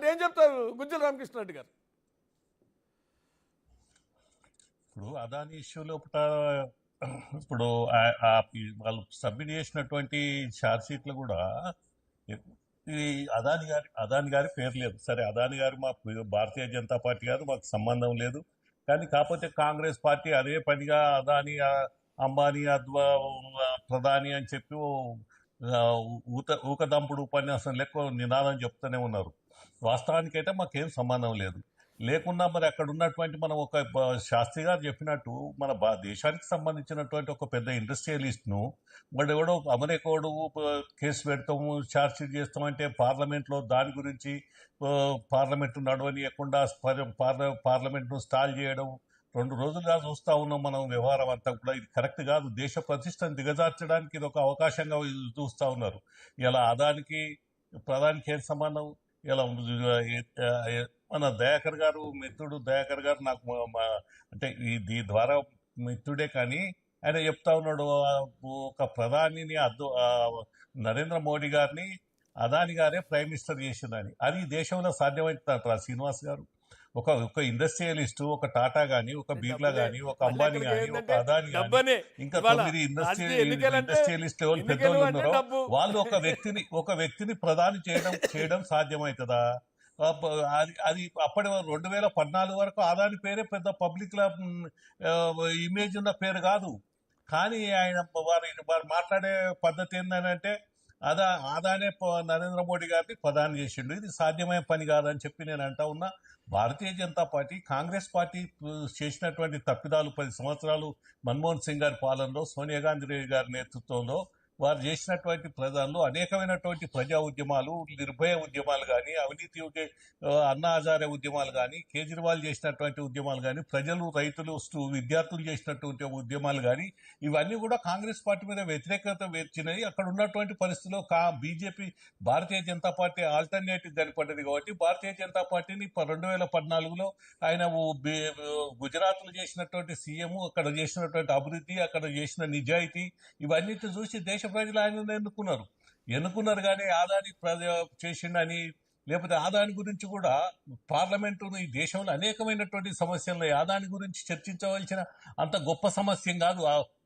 అంటే ఏం చెప్తారు గుజ్జల రామకృష్ణారెడ్డి గారు? ఇప్పుడు అదాని ఇష్యూ లోపల ఇప్పుడు వాళ్ళు సబ్మిట్ చేసినటువంటి ఛార్జ్ షీట్లు కూడా ఇది అదాని గారి పేరు లేదు. సరే, అదాని గారు మా భారతీయ జనతా పార్టీ గారు మాకు సంబంధం లేదు. కానీ కాకపోతే కాంగ్రెస్ పార్టీ అదే పనిగా అదాని అంబానీ ప్రధాని అని చెప్పి ఊకదంపుడు ఉపన్యాసం లెక్క నినాదం చెప్తూనే ఉన్నారు. వాస్తవానికైతే మాకేం సంబంధం లేదు. లేకున్నా మరి అక్కడ ఉన్నటువంటి మనం ఒక శాస్త్రి గారు చెప్పినట్టు మన దేశానికి సంబంధించినటువంటి ఒక పెద్ద ఇండస్ట్రియలిస్ట్ను మరి ఎవడో అమెరికాడు కేసు పెడతాము, ఛార్జ్ షీట్ చేస్తామంటే పార్లమెంట్లో దాని గురించి పార్లమెంట్ నడవనీయకుండా పార్లమెంట్ను స్టాల్ చేయడం 2 రోజులుగా చూస్తూ ఉన్నాం మనం. వ్యవహారం అంతా కూడా ఇది కరెక్ట్ కాదు. దేశ ప్రతిష్టను దిగజార్చడానికి ఇది ఒక అవకాశంగా చూస్తూ ఉన్నారు. ఇలా అదానికి ప్రధానికి ఏం సంబంధం? ఇలా మన దయాకర్ గారు, మిత్రుడు దయాకర్ గారు నాకు అంటే దీని ద్వారా మిత్రుడే, కానీ ఆయన చెప్తా ఉన్నాడు ఒక ప్రధానిని నరేంద్ర మోడీ గారిని అదాని గారే ప్రైమ్ మినిస్టర్ చేసిందని. అది దేశంలో సాధ్యమవుతుందంటారా శ్రీనివాస్ గారు? ఒక ఇండస్ట్రియలిస్టు, ఒక టాటా గాని, ఒక బిర్లా గాని, ఒక అంబానీ గాని, ఒక అదాని గాని, ఇంకా 9 ఇండస్ట్రియలిస్ట్ లెవెల్ పెద్దోళ్ళు ఉన్నారో వాళ్ళు ఒక వ్యక్తిని ప్రధాని చేయడం సాధ్యమవుతుందా? అది అప్పటి 2014 వరకు అదాని పేరే పెద్ద పబ్లిక్ ఇమేజ్ ఉన్న పేరు కాదు. కానీ ఆయన వారు మాట్లాడే పద్ధతి ఏంటంటే అదానే నరేంద్ర మోడీ గారిని ప్రధాని చేసిండు. ఇది సాధ్యమైన పని కాదని చెప్పి నేను అంటా ఉన్నా. భారతీయ జనతా పార్టీ, కాంగ్రెస్ పార్టీ చేసినటువంటి తప్పిదాలు 10 సంవత్సరాలు మన్మోహన్ సింగ్ గారి పాలనలో, సోనియా గాంధీ గారి నేతృత్వంలో వారు చేసినటువంటి ప్రజల్లో అనేకమైనటువంటి ప్రజా ఉద్యమాలు, నిర్భయ ఉద్యమాలు కానీ, అవినీతి అన్నా హజారే ఉద్యమాలు కానీ, కేజ్రీవాల్ చేసినటువంటి ఉద్యమాలు కానీ, ప్రజలు, రైతులు, విద్యార్థులు చేసినటువంటి ఉద్యమాలు కానీ, ఇవన్నీ కూడా కాంగ్రెస్ పార్టీ మీద వ్యతిరేకత వచ్చినాయి. అక్కడ ఉన్నటువంటి పరిస్థితుల్లో BJP, Bharatiya Janata party alternative కనపడ్డది కాబట్టి భారతీయ జనతా పార్టీని 2014లో ఆయన గుజరాత్లో చేసినటువంటి సీఎం, అక్కడ చేసినటువంటి అభివృద్ధి, అక్కడ చేసిన నిజాయితీ, ఇవన్నీ చూసి దేశ ప్రజలు ఆయన ఎన్నుకున్నారు. కానీ ఆదాని చేసిండని, లేకపోతే ఆదాని గురించి కూడా పార్లమెంటు ఈ దేశంలో అనేకమైనటువంటి సమస్యలు ఆదాని గురించి చర్చించవలసిన అంత గొప్ప సమస్య కాదు.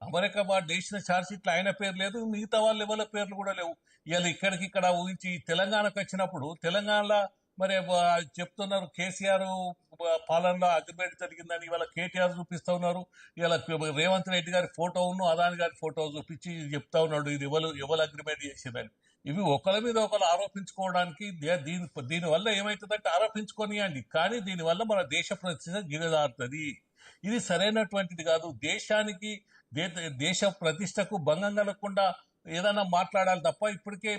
అమెరికా వాడు చేసిన ఛార్జ్ షీట్లు ఆయన పేరు లేదు, మిగతా వాళ్ళ ఎవరి పేర్లు కూడా లేవు. ఇలా ఇక్కడ ఊహించి తెలంగాణకు వచ్చినప్పుడు తెలంగాణలో మరి చెప్తున్నారు కేసీఆర్ పాలనలో అగ్రిమెంట్ జరిగిందని ఇవాళ కేటీఆర్ చూపిస్తా ఉన్నారు. ఇలా రేవంత్ రెడ్డి గారి ఫోటోను, అదాని గారి ఫోటో చూపించి చెప్తా ఉన్నాడు ఇది ఎవరు అగ్రిమెంట్ చేసిందని. ఇవి ఒకరి మీద ఒకరు ఆరోపించుకోవడానికి దీనివల్ల ఏమవుతుందంటే ఆరోపించుకోనియండి, కానీ దీనివల్ల మన దేశ ప్రతిష్ట గిరదారుతుంది. ఇది సరైనటువంటిది కాదు. దేశానికి దేశ ప్రతిష్టకు భంగం కలగకుండా ఏదైనా మాట్లాడాలి తప్ప ఇప్పటికే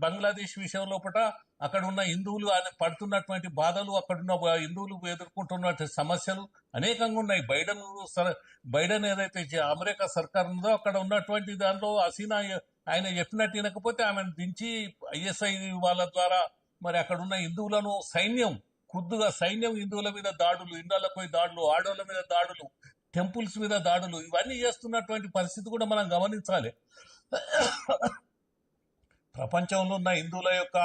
బంగ్లాదేశ్ విషయం లోపల అక్కడ ఉన్న హిందువులు పడుతున్నటువంటి బాధలు, అక్కడున్న హిందువులు ఎదుర్కొంటున్నటువంటి సమస్యలు అనేకంగా ఉన్నాయి. బైడెన్ ఏదైతే అమెరికా సర్కార్ ఉందో అక్కడ ఉన్నటువంటి దాంట్లో హసీనా ఆయన చెప్పినట్టు వినకపోతే ఆమెను దించి ఐఎస్ఐ వాళ్ళ ద్వారా మరి అక్కడ ఉన్న హిందువులను సైన్యం హిందువుల మీద దాడులు, ఇళ్లకు పోయి దాడులు, ఆడోళ్ళ మీద దాడులు, టెంపుల్స్ మీద దాడులు, ఇవన్నీ చేస్తున్నటువంటి పరిస్థితి కూడా మనం గమనించాలి. ప్రపంచంలో ఉన్న హిందువుల యొక్క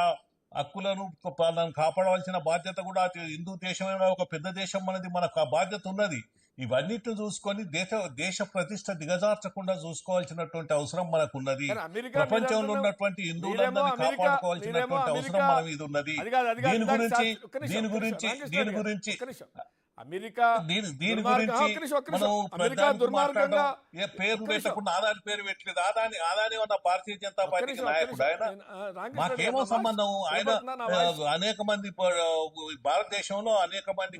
హక్కులను కాపాడవలసిన బాధ్యత కూడా హిందూ దేశమైన ఒక పెద్ద దేశం అనేది మనకు ఆ బాధ్యత ఉన్నది. ఇవన్నిటిని చూసుకొని దేశ ప్రతిష్ట దిగజార్చకుండా చూసుకోవాల్సినటువంటి అవసరం మనకు ఉన్నది. ప్రపంచంలో ఉన్నటువంటి హిందువులందరినీ కాపాడుకోవాల్సినటువంటి అవసరం మన మీద ఉన్నది. దీని గురించి అమెరికా దీని గురించి పేరు పెట్టకుండా ఆదాని పేరు పెట్టలేదు. ఆదాని ఉన్న భారతీయ జనతా పార్టీకి నాయకుడు ఆయన. మాకేమో సంబంధం? ఆయన అనేక మంది భారతదేశంలో అనేక మంది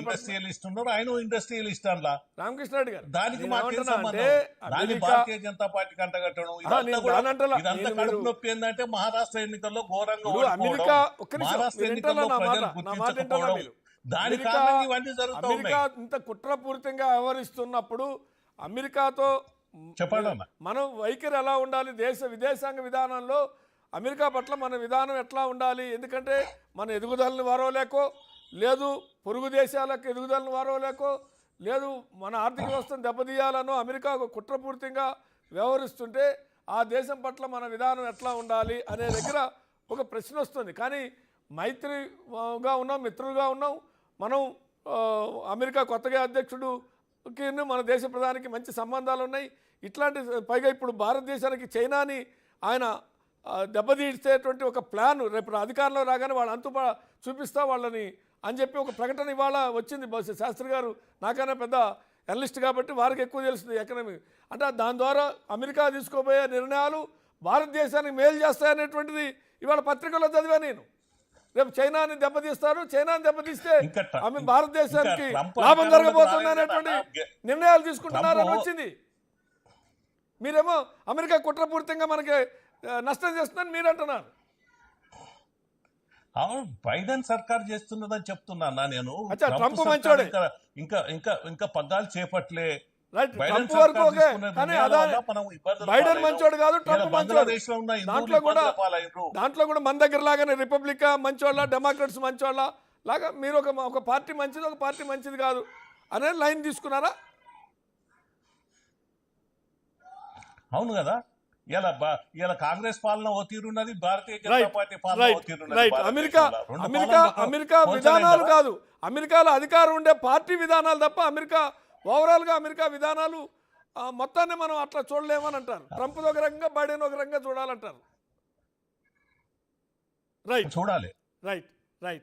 ఇండస్ట్రియలిస్ట్ ఉన్నారు, ఆయన ఇండస్ట్రియలిస్ట్ అట్లా రామకృష్ణారెడ్డి గారు. దానికి మాకేం సంబంధం? దాన్ని భారతీయ జనతా పార్టీకి అంటగట్టడం ఇదంతా కడుపు నొప్పి ఏంటంటే మహారాష్ట్ర ఎన్నికల్లో ఘోరంగా మహారాష్ట్ర ఎన్నికల్లో ప్రజలు గుర్తించకపోవడం, అమెరికా ఇంత కుట్రపూరితంగా వ్యవహరిస్తున్నప్పుడు అమెరికాతో మనం వైఖరి ఎలా ఉండాలి? విదేశాంగ విధానంలో అమెరికా పట్ల మన విధానం ఎట్లా ఉండాలి? ఎందుకంటే మన ఎదుగుదలని వారవలేకో, లేదు పొరుగు దేశాలకు ఎదుగుదలను వారవలేకో, లేదు మన ఆర్థిక వ్యవస్థను దెబ్బతీయాలనో అమెరికా కుట్రపూరితంగా వ్యవహరిస్తుంటే ఆ దేశం పట్ల మన విధానం ఎట్లా ఉండాలి అనే దగ్గర ఒక ప్రశ్న వస్తుంది. కానీ మైత్రిగా ఉన్నాం, మిత్రులుగా ఉన్నాం. మనం అమెరికా కొత్తగా అధ్యక్షుడుకి మన దేశ ప్రధానికి మంచి సంబంధాలు ఉన్నాయి. ఇట్లాంటి పైగా ఇప్పుడు భారతదేశానికి చైనాని ఆయన దెబ్బతీసేటువంటి ఒక ప్లాన్ రేపు అధికారంలో రాగానే వాళ్ళు చూపిస్తా వాళ్ళని అని చెప్పి ఒక ప్రకటన ఇవాళ వచ్చింది. బహుశా శాస్త్రి గారు నాకైనా పెద్ద అనలిస్ట్ కాబట్టి వారికి ఎక్కువ తెలుస్తుంది ఎకనమీ. అంటే దాని ద్వారా అమెరికా తీసుకోబోయే నిర్ణయాలు భారతదేశానికి మేలు చేస్తాయనేటువంటిది ఇవాళ పత్రికల్లో చదివా నేను. రేపు చైనాని దెబ్బతీస్తారు, చైనాని దెబ్బతీస్తే ఆమె భారతదేశానికి లాభం జరగబోతుంది అనేటువంటి నిర్ణయాలు తీసుకుంటున్నారని వచ్చింది. మీరేమో అమెరికా కుట్రపూరితంగా మనకి నష్టం చేస్తుందని మీరు అంటున్నారు. అవును, బైడెన్ సర్కార్ చేస్తున్నదని చెప్తున్నా నేను. ట్రంప్ మంచోడే, ఇంకా ఇంకా ఇంకా పగ్గాలు చేపట్లే. ట్రంప్ వరకు ఓకే, కానీ బైడెన్ మంచోడు కాదు, ట్రంప్ మంచోడు. దాంట్లో కూడా మన దగ్గర లాగానే రిపబ్లిక్ మంచోళ్ళ, డెమోక్రాట్స్ మంచోళ్ళ లాగా మీరు ఒక పార్టీ మంచిది, ఒక పార్టీ మంచిది కాదు అనే లైన్ తీసుకున్నారా? అవును కదా. ఇలా కాంగ్రెస్ పాలన ఓ తీరున్నది, భారతీయ జనతా పార్టీ పాలన ఓ తీరున్నది. అమెరికా విధానాలు కాదు, అమెరికాలో అధికారం ఉండే పార్టీ విధానాలు తప్ప ఓవరాల్గా అమెరికా విధానాలు మొత్తాన్ని మనం అట్లా చూడలేమని అంటారు. ట్రంప్ ఒక రకంగా, బైడెన్ ఒక రకంగా చూడాలంటారు. చూడాలి. రైట్.